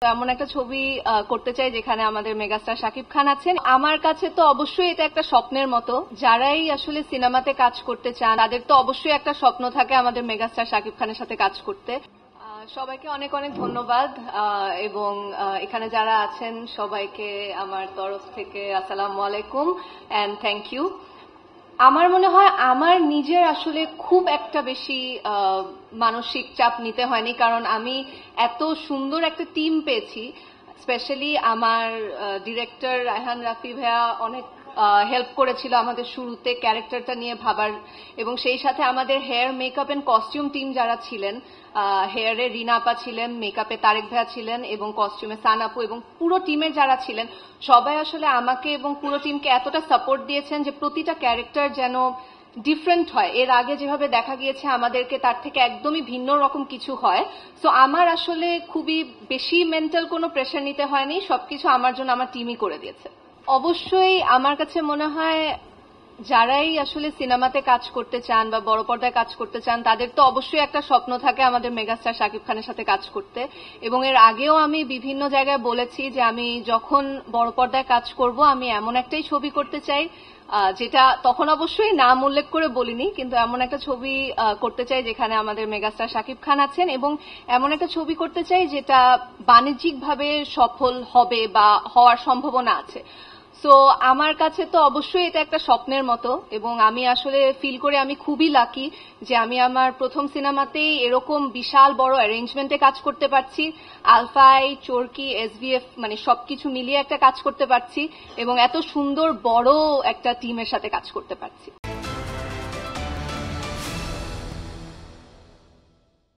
এমন একটা ছবি করতে চাই যেখানে আমাদের মেগাস্টার শাকিব খান আছেন। আমার কাছে তো অবশ্যই এটা একটা স্বপ্নের মতো। যারাই আসলে সিনেমাতে কাজ করতে চান তাদের তো অবশ্যই একটা স্বপ্ন থাকে আমাদের মেগাস্টার শাকিব খানের সাথে কাজ করতে। সবাইকে অনেক অনেক ধন্যবাদ এবং এখানে যারা আছেন সবাইকে আমার তরফ থেকে আসসালামু আলাইকুম এন্ড থ্যাংক ইউ। আমার মনে হয় আমার নিজের আসলে খুব একটা বেশি মানসিক চাপ নিতে হয়নি, কারণ আমি এত সুন্দর একটা টিম পেয়েছি। স্পেশালি আমার ডিরেক্টর রায়হান রাফি ভাইয়া অনেক হেল্প করেছিল আমাদের শুরুতে ক্যারেক্টারটা নিয়ে ভাবার, এবং সেই সাথে আমাদের hair makeup and costume team যারা ছিলেন, হেয়ারে রিনা আপা ছিলেন, মেকআপে তারেক ভাইয়া ছিলেন এবং কস্টিউমে সান আপু, এবং পুরো টিমের যারা ছিলেন সবাই আসলে আমাকে এবং পুরো টিমকে এতটা সাপোর্ট দিয়েছেন যে প্রতিটা ক্যারেক্টার যেন ডিফারেন্ট হয়। এর আগে যেভাবে দেখা গিয়েছে আমাদেরকে তার থেকে একদমই ভিন্ন রকম কিছু হয়। সো আমার আসলে খুবই বেশি মেন্টাল কোনো প্রেশার নিতে হয়নি, সবকিছু আমার জন্য আমার টিমই করে দিয়েছে। অবশ্যই আমার কাছে মনে হয় যারাই আসলে সিনেমাতে কাজ করতে চান বা বড় পর্দায় কাজ করতে চান তাদের তো অবশ্যই একটা স্বপ্ন থাকে আমাদের মেগাস্টার শাকিব খানের সাথে কাজ করতে। এবং এর আগেও আমি বিভিন্ন জায়গায় বলেছি যে আমি যখন বড় পর্দায় কাজ করব আমি এমন একটাই ছবি করতে চাই, যেটা তখন অবশ্যই নাম উল্লেখ করে বলিনি, কিন্তু এমন একটা ছবি করতে চাই যেখানে আমাদের মেগাস্টার শাকিব খান আছেন, এবং এমন একটা ছবি করতে চাই যেটা বাণিজ্যিকভাবে সফল হবে বা হওয়ার সম্ভাবনা আছে। সো আমার কাছে তো অবশ্যই এটা একটা স্বপ্নের মতো, এবং আমি আসলে ফিল করে আমি খুবই লাকি যে আমি আমার প্রথম সিনেমাতেই এরকম বিশাল বড় অ্যারেঞ্জমেন্টে কাজ করতে পারছি। আলফাই, চরকি, এসভিএফ মানে সবকিছু মিলিয়ে একটা কাজ করতে পারছি এবং এত সুন্দর বড় একটা টিমের সাথে কাজ করতে পারছি।